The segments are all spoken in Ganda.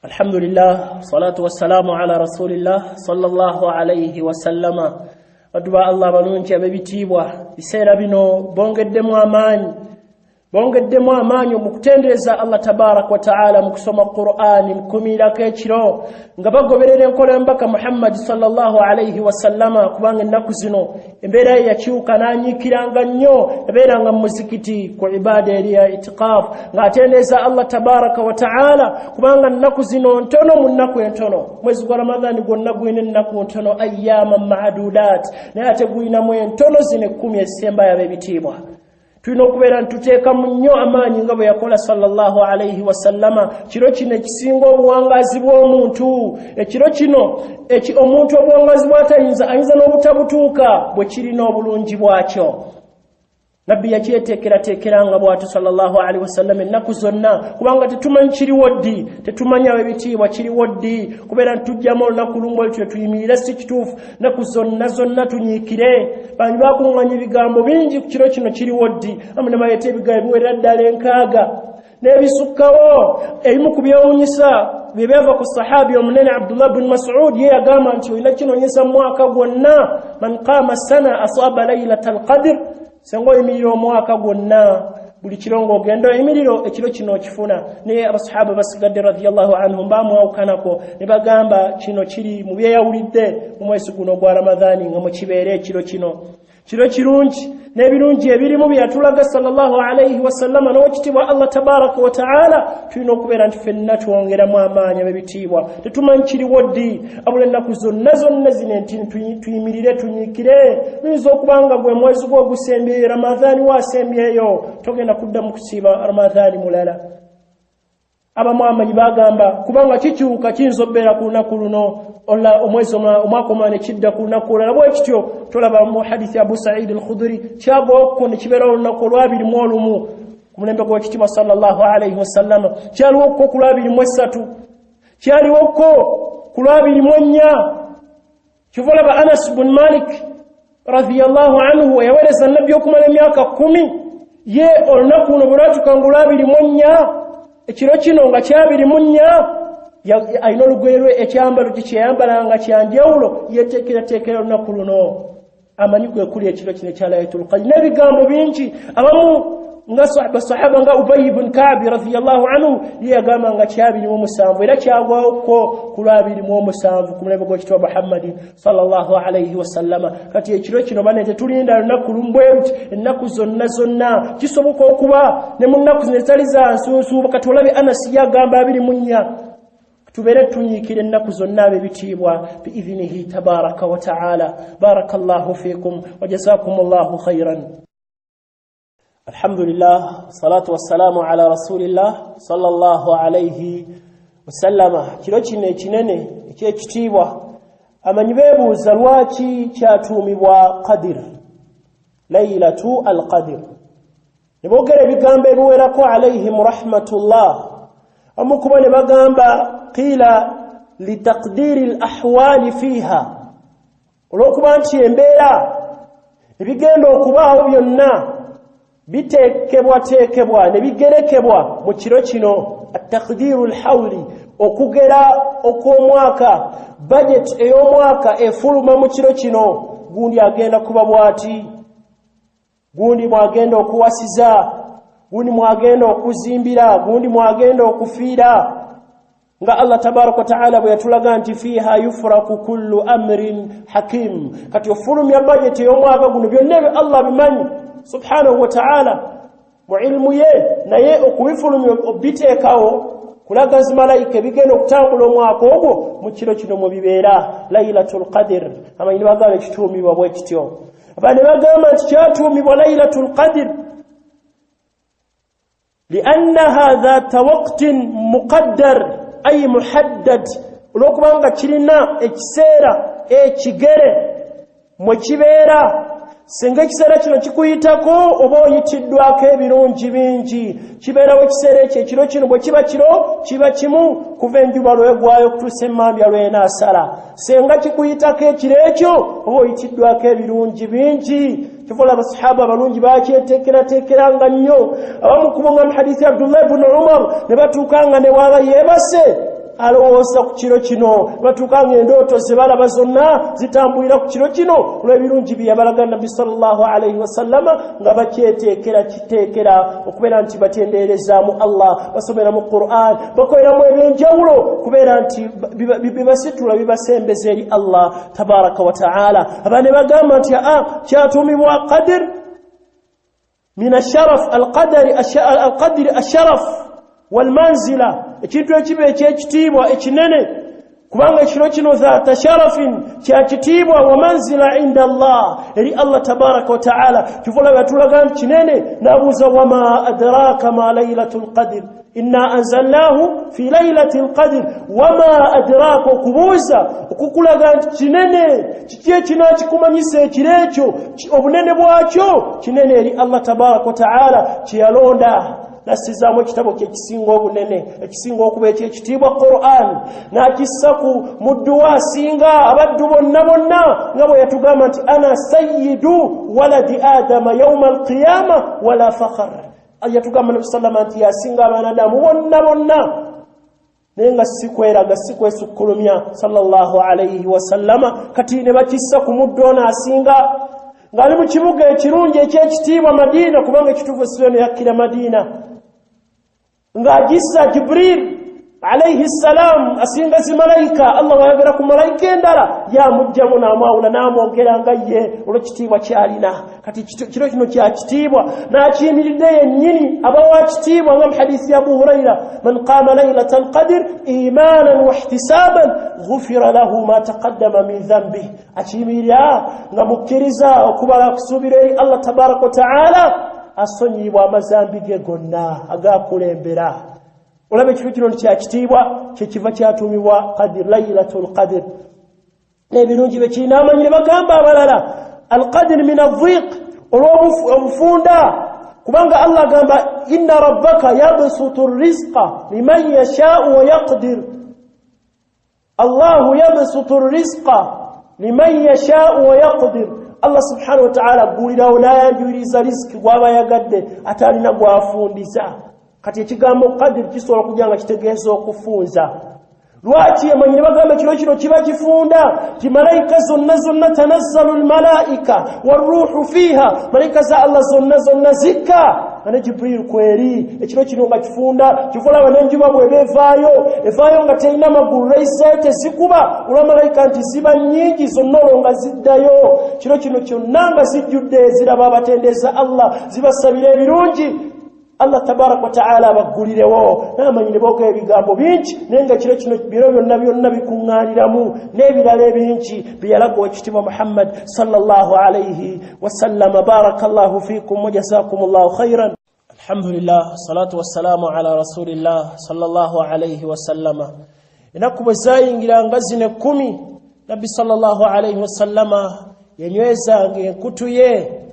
Alhamdulillah, salatu wassalamu ala rasulillah sallallahu alayhi wa sallama. Waduba Allah balungi abebitibwa biseera bino bongeddemu amaanyi mukutendereza Allah tabarak wa ta'ala mu kusoma Qur'ani mukumirako ekiro nga bagoberera enkola y'Omubaka Muhammad sallallahu alayhi wa sallama kubanga ennaku zino embeera ye yakyuka n'anyiikiranga nnyo yabeeranga mu muzikiti ku ibaada eri ya itiqaaf ng'atendereza Allah tabarak wa ta'ala kubanga ennaku zino ntono mu nnaku entono mwezi gwa Ramadhani gwonna gulina ennaku ntono ayyaman ma'dudat naye ate gulinamu entono zino 10 ezisembayo ab'ebitiibwa. Tulina okubeera ntuteeka mu nnyo amaanyi nga bwe yakola sallallahu alayhi wa sallama kiro kino ekisinga obuwangazi bw'omuntu ekiro kino omuntu obuwangazi bw'atayinza ayinza n'obutabutuuka bwe kirina obulungi bwakyo. Nabbi yakyeteekerateekeranga bw'atyo sallallahu alayhi wa sallam ennaku zonna kubanga tetumanyi kiriwo ddi tetumanya ab'ebitiibwa kiriwo ddi kubeera ntujjamu olunaku lumu olutyo tuyimirire si kituufu nnaku zonna tunyiikire bangi bakuŋŋanya ebigambo bingi ku kiro kino kiriwo ddi amu ne baleeta ebigambo ebiwerera ddala 6 n'ebisukkawo ebimu ku byewuunyisa bye byava ku sahabi omunene Abdullah bin Mas'ud ye yagamba nti olina kinoonyesa mu mwaka gwonna man qaama sana asaaba laylatal qadr sengo emiriro omwaka gwonna buli kirongo ogendo emiriro ekiro kino okifuna naye abasahaba basigadde radiyallahu anhum bamwawukanako ne bagamba kino kiri mu byeyawulidde mu mwezi guno gwa Ramadhani nga mukibeere ekiro kino kirungi n'ebirungi ebirimu byatulaga sallallahu alayhi wa sallama n'okitibwa Allah tabaraka wa ta'ala tulina okubeera nti ffenna twongeramu amaanyi ab'ebitiibwa tetumanyi kiriwo ddi abula ennaku zonna zino nti tuyimirire tunyiikire tuyinza okubanga gwe mwezi gwo ogusembyeyo Ramadhani waasembyeyo togenda kuddamu kusiiba Ramadhani mulala. Abamu amanyi bagamba kubanga kikyuka kiyinza obbeera ku lunaku luno omwezi omwaka omwana kidda ku lunaku olulala bwe kityo tolaba mu hadithi Abu Sa'id al-Khudri kyagwako ne kibeera olunaku olw'21 ku mulembe gw'ekitiibwa sallallahu alayhi wa sallam kyaliwo ku lw'23 kyaliwo ku lw'24 kivolaba Anas bin Malik radiyallahu anhu yaweereza Nabbi okumala emyaka 10 ye olunaku luno bwe lwatuuka nga lw'24 ekiro kino nga kya24 ayina olugoye lwe ekyambalo kyeyambalanga kyanjawulo yeteekerateekera olunaku luno amanyi kwe kuli ekiro kino ekya Laylatul Qadr n'ebigambo bingi abamu nga sahaba nga Ubay ibn Ka'b radiyallahu anhu yagamba nga kya27 era kyagwawo ku lw'27 ku mulembe gw'ekitiibwa Muhammad sallallahu alayhi wa sallama. Kati ekiro kino bane tetulinda lunaku lumbweruti ennaku zonna kisoboka okuba ne mu nnaku zino ezitali za nsuusuuba kati olabe Anas yagamba 24 tubeere tunyiikire ennaku zonna ab'ebitiibwa biidhinihi tabaraka wa ta'ala. Barakallahu fikum wa jazakumullahu khairan. Alhamdulillah, salatu wassalamu ala rasulillah sallallahu alayhi wa sallama. Kiro kino ekinene eky'ekitiibwa amanyi beebuuza lwaki kyatuumibwa Qadir, Laylatu al-Qadr. Ne boogera ebigambo ebiwerako alayhim rahmatullah. Amu kuba ne bagamba qila litaqdiri al-ahwali fiha, olw'okuba nti embeera ebigenda okubaawo byonna biteekebwa ne bigerekebwa mu kiro kino at-taqdiru al-hawli okugera okw'omwaka budget ey'omwaka efuluma mu kiro kino gundi agenda kuba bwati gundi mwagenda okuwasiza gundi mwagenda okuzimbira gundi mwagenda okufiira nga Allah tabaraka wa ta'ala bwe yatulaga nti fiha yufraku kullu amrin hakim. Kati ofulumya budget ey'omwaka guno byonna Allah bimanyi subhanahu wa ta'ala mu ilmu ye naye okubifulumya obiteekawo kulaga zimalayika bigenda okutambula omwaka ogwo mu kiro kino mu bibeera Laylatul Qadr. Amanyi bagamba ekituumibwa bwe kityo abane bagamba nti kyatuumibwa Laylatul Qadr liannaha dhata waqtin muqaddar ay muhaddad, olw'okubanga kirina ekiseera ekigere mwe kibeera. Singa ekiseera kino kikuyitako oba oyitiddwako ebirungi bingi kibeerawo ekiseera ekiro kino bwe kiba kiro kiba kimu kuva enjuba lwegwayo okutuusa emmambya lw'enaasala. Singa kikuyitako ekiro ekyo oba oyitiddwako ebirungi bingi. Kivola abasahaba abalungi bakyeteekerateekeranga nnyo. Abamu kubo nga mu hadithi Abdullah ibn Umar ne batuukanga ne waaba yeebase alowooza ku kiro kino batukanga endooto ze balaba zonna zitambulira ku kiro kino olw'ebirungi bye yabalaga Nabbi sallallahu alayhi wasallama nga bakyeteekera okubeera nti batenderezaamu Allah basomera mu Qur'an bakoleramu ebyenjawulo kubeera nti bibasitula bibasembeza eri Allah tabaraka wa ta'ala abane bagamba nti kyatuumibwa qadr min asharaf alqadri asharaf walmanzila ekintu ekibe ekyekitiibwa ekinene kubanga ekiro kino zaata sharafin kyakitiibwa wa manzila inda Allah eri Allah tabaraka wa ta'ala kivula batulaga nti kinene nabuuza wama adraka ma laylatul qadr inna anzalnahu fi laylatil qadr wama adraka kubuuza okukulaga nti kinene kikiye kinakikumanyisa ekiro obunene bwakyo kinene eri Allah tabaraka wa ta'ala kyalonda nasizaamu ekitabo kyekisinga obunene ekisinga okuba ekyekitiibwa Qur'an n'akissaku mu dduwa asinga abaddu bonna nga bwe yatugamba nti ana sayyidu waladi adama yawma alqiyama wala fakhar yatugamba Nabi sallama nti yasinga abanadamu bonna naye nga sikweraga sikwesukkulumya sallallahu alayhi wasallama kati ne bakissa ku muddo asinga ng'ali mu kibuga ekirungi ekyekitiibwa Madina kubanga ekituufu Sireno yakkira Madina ng'agissa Jibril alayhi salam asinga zi malaika Allah wayagera ku malaika endala yamujjamu n'amwawula n'amwogera nga ye olw'ekitiibwa kyalina kati kiro kino kyakitiibwa n'akiyimiridde yennyini abawa kitiibwa nga mu hadisi ya Abu Hurayra man qaama laylatal qadr imanan wa ihtisaban ghufira lahu ma taqaddama min dhanbihi akiyimirira nga mukkiriza okubala kusuubira eri Allah tabaraka wa ta'ala asonyibwa amazambi ge gonna agakulembera olabe ekiro kino kyakitiibwa kyekiva kyatuumibwa qadr laylatul qadr n'ebirungi bye kirina amanyire bagamba abalala alqadr min adhiq olw'obufunda kubanga Allah agamba inna rabbaka yabsutu rizqa liman yasha'u wa yaqdir Allahu yabsutu rizqa liman yasha'u wa yaqdir Allah subhanahu wa ta'ala gulirawo n'ayanjuliriza riziki gw'aba yagadde atalina gwafundiza kati ekigambo qadr kisobola kujja nga kitegeeza okufunza lwaki emanyire bagamba kiro kino kiba kifunda ti malaika zonna tanazzalu almalaika waruhu fiha malaika za Allah zonna zikka ane Jibril kweri ekiro kino nga kifunda kivula banenjuba bwebevaayo nga terina magulu reisete zikuba olwa malaika nti ziba nnyingi zonna olwo nga ziddayo kiro kino kyonna nga zijjudde ziraba abatendeza Allah zibasabira ebirungi Allah tabarak wa ta'ala bagulirewo n'amanyire boga ebigambo bingi nenga kiro kino biro byonna bikuŋŋaaniramu n'ebirala ebingi byalaga ekitiibwa Muhammad sallallahu alayhi wa sallam barakallahu fikum wa jazakumullahu khairan alhamdulillah salatu wassalamu ala rasulillah sallallahu alayhi wa sallama inakuba zayingira ngazine 10 Nabi sallallahu alayhi wa sallama yenyweza nkutuye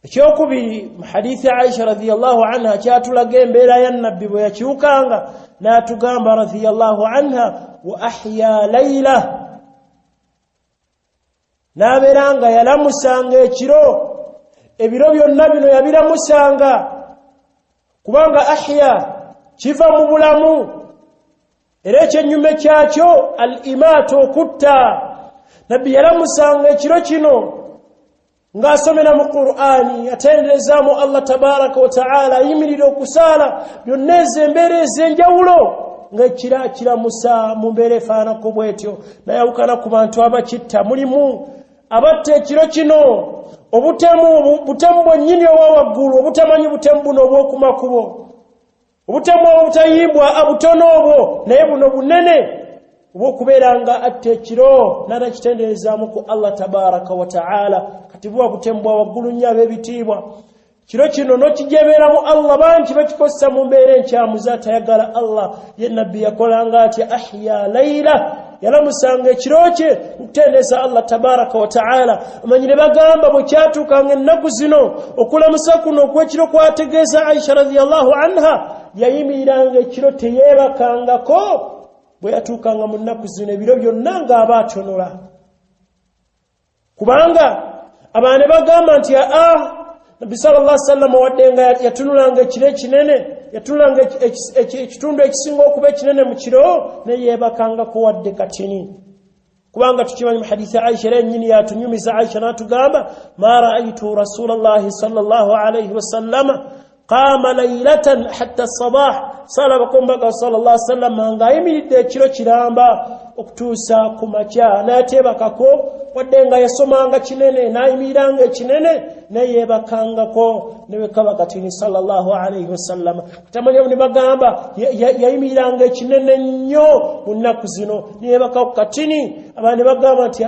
ekyokubiri mu hadithi Aisha radhiyallahu anha kyatulaga embeera ya Nabbi bwe yakyukanga n'atugamba radhiyallahu anha wa ahya layla n'abeeranga yalamusanga ekiro ebiro byonna bino yabiramusanga kubanga ahya kiva mu bulamu era ekyennyume kyakyo al-imaat okutta Nabbi yalamusanga ekiro kino ngasomera mu Qur'ani atenderezaamu Allah tabaraka wa ta'ala yimirira okusala byonna embeera ez'enjawulo nga kiramusa mu mbeera efaanako bwetyo nayawukana ku bantu abakitta mulimu abatta ekiro kino obutemu bwennyini owawaggulu obutamanyi butemu buno obw'okumakubo obutemu obutayimbwa abutono obwo naye buno bunene obw'okubeera nga atta ekiro n'atakitenderezaamu ku Allah tabaraka wa ta'ala kati buba butemu bwa waggulu nnyo ab'ebitiibwa kiro kino n'okijebeeramu Allah bangi bakikozesa mu mbeera enkyamu zaatayagala Allah ye Nabbi yakolanga atya ahya layla yalamusanga ekiro kye okutendereza Allah tabaraka wa ta'ala amanyire bagamba bwe kyatuukanga ennaku zino okulamusa kuno okw'ekiro kwategeeza Aisha radhiyallahu anha yayimiriranga ekiro teyeebakangako bwe yatuukanga mu nnaku zino ebiro byonna ng'aba atonola kubanga abaana bagamba nti Nabi sallallahu alaihi wasallam wadenga yatunulanga ekire kinene yatunulanga ekitundu ekisinga okuba kinene mu kiro ne yebakanga ko wadde katini kubanga tukimanyi mu hadithi Aisha rennyini yatunyumiza Aisha natugamba ma ra'aytu Rasulullah sallallahu alaihi wasallam qama laylatan hatta sabah sala bakombaga sallallahu alaihi wasallam ngayimiridde ekiro kiramba okutuusa ku makya n'atebakako wadenga yasomanga kinene nayimiranga kinene neyebakangako nebekaba katini sallallahu alaihi wasallam tamanya ne bagamba yayimiranga kinene nnyo munaku zino neyebakako katini abandi bagamba nti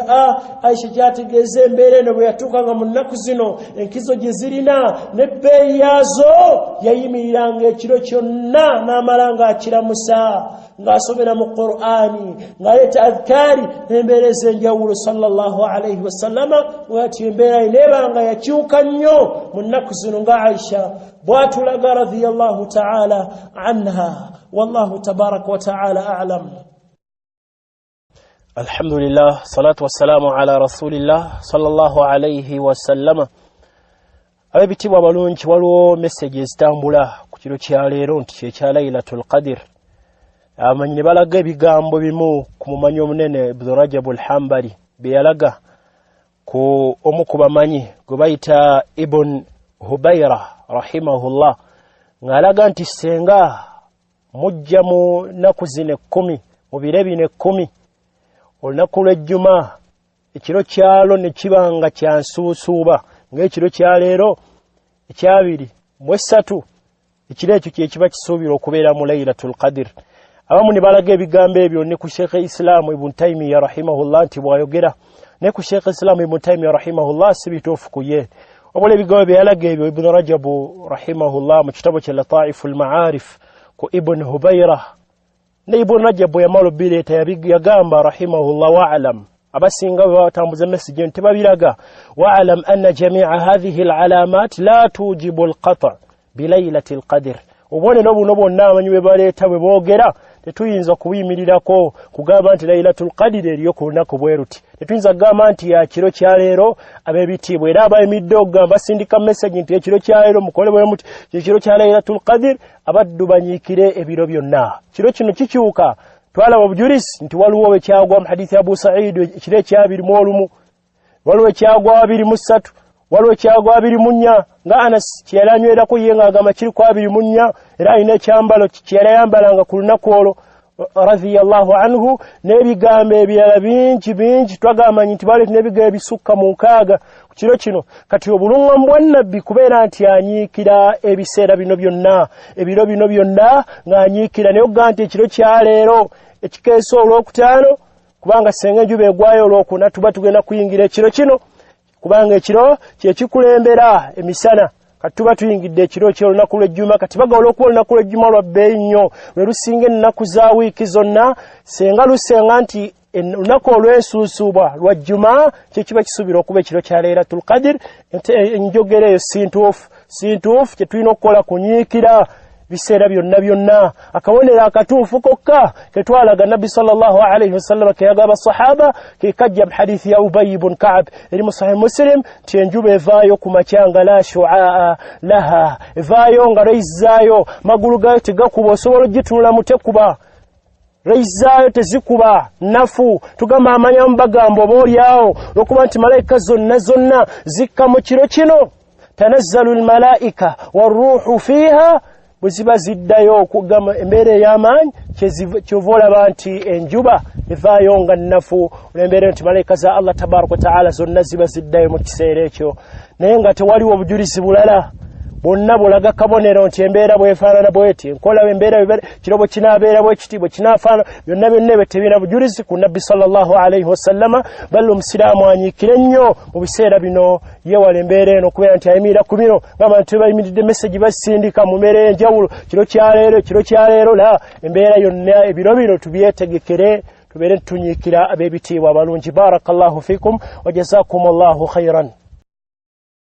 Aisha jategeze mbere no byatukanga munaku zino enkizo jezirina nebbeyi yazo yayimiranga ekiro kyonna n'amalanga akiramusa ngasomera mu Qur'ani ngayeta adhkari embereze enjawulo sallallahu alaihi wasallama wati embera inebanga yakyuka nnyo munaku zino nga Aisha bwatulaga radhiyallahu ta'ala anha wallahu tabaraka wa ta'ala a'lam. Alhamdulillah salatu wassalamu ala rasulillah sallallahu alaihi wasallama. Abitibwa abalungi waliwo messages tambula ku kiro kya leero nti ekya Laylatul Qadr. Amanyi balaga ebigambo bimu ku mumanyi omunene Ibn Rajab al-Hanbali beyalaga ku omukubamanyi gwe bayita Ibn Hubayra rahimahullah ngalaga nti senga mujja mu naku zine 10 mu bire bine 10 olunaku lw'ejjuma ekiro kyalo ne kibanga kyansuusuuba ng'ekiro kya leero ekyabiri mu 3 ekiro ekyo kye kiba kisuubira okubeera mu Laylatul Qadr. Abamu ne balaga ebigambo ebyo ne ku Sheikh Islam Ibn Taymiyyah rahimahullah nti bwayogera ne ku Sheikh Islam Ibn Taymiyyah rahimahullah sibituufu kuye obole ebigambo byalaga ebyo Ibn Rajab rahimahullah mu kitabo kya Lataiful Ma'arif ku Ibn Hubayra ne Ibn Rajab yamalo bileta yagamba rahimahullah wa'alam abasinga batambuza message nti babiraga wa'alam anna jami'a hadhihi al-alamat la tujibu al-qat' bi laylatil qadr. Obone nobuno bonna abanywe baleta bwe boogera tetuyinza kubiyimirirako kugamba nti Laylatul Qadr eriyo ku lunaku bweruti. Tetuyinza kugamba nti ya kiro kya leero abebitibwa era abayimidde okugamba sindika message nti ekiro kya leero mukole bwe muti ekiro kya Laylatul Qadr abaddu banyiikire ebiro byonna. Kiro kino kikyuka twalaba obujulizi nti waliwo ekyagwa mu hadithi Abu Sa'id ekiro ekyabiri mu olumu waliwo ekyagwa 23 waliwo ekyagwa 24 nga Anas kyeranywera ku yenga agamba kiri kwa 24 era ine ekyambalo kyerayambalanga ku lunaku olwo radhiyallahu anhu n'ebigambo ebirala bingi twagamba nti bale n'ebigambo ebisukka mu 6 ku kiro kino kati obulungamu bwa Nabbi kubeera nti anyiikira ebiseera bino byonna ebiro bino byonna ng'anyiikira naye ogamba nti ekiro kya leero ekikeeso olwokutaano kubanga senga enjuba egwayo olwokuna tuba tugenda kuyingira ekiro kino kubanga ekiro kye kikulembera emisana kati tuba tuyingidde ekiro ky'olunaku lw'ejjuma kati bagawula okuba olunaku lw'ejjuma lwa bbeeyi nnyo lwe lusinga ennaku za wiiki zonna senga lusenga nti olunaku olw'ensuusuubwa lwa jjuma kye kiba kisuubira okuba ekiro kya Laylatul Qadr. Enjogera eyo sintuufu kye tulina okukola kunyiikira biseera byonna akabonera akatuufu kokka ketwalaga Nabbi sallallahu alaihi wasallam ke yagaba sahaba ke kajja mu hadithi ya Ubay ibn Ka'b eri mu Sahih Muslim ti enjuba evaayo ku makyanga la shu'a laha evaayo nga reizayo magulu gayo tegakuba osobola ogitunula mutekuba reizayo tezikuba nafu tugamba amanya mbagambo boolyawo okuba nti malaika zonna zikka mu kiro kino tanazzalu al-malaika war-ruhu fiha buziba ziddayo okugamba embeera ey'amaanyi kyovolaba nti enjuba evaayo nga nnafu olw'embeera nti malaika za Allah tabaraka wa ta'ala zonna ziba ziddayo mu kiseera ekyo naye nga tewaliwo obujulizi bulala bonna bulaga kabonero nti embeera bwefaanana bweti enkola embeera kirobo kinaabeera bwekiti bwe kinaafaana byonna ebyo tebirina bujulizi ku Nabbi sallallahu alaihi wasallama bali omusiraamu anyiikire nnyo mu biseera bino yeewala embeera eno okubeera nti ayimirira ku bino gamba nti bayimiridde message basindika mu mbeera enjawulo kiro kya leero la embeera yonna ebiro bino tubyetegekere tubeere tunyiikira ab'ebitiibwa abalungi. Barakallahu fikum wa jazakumullahu khairan.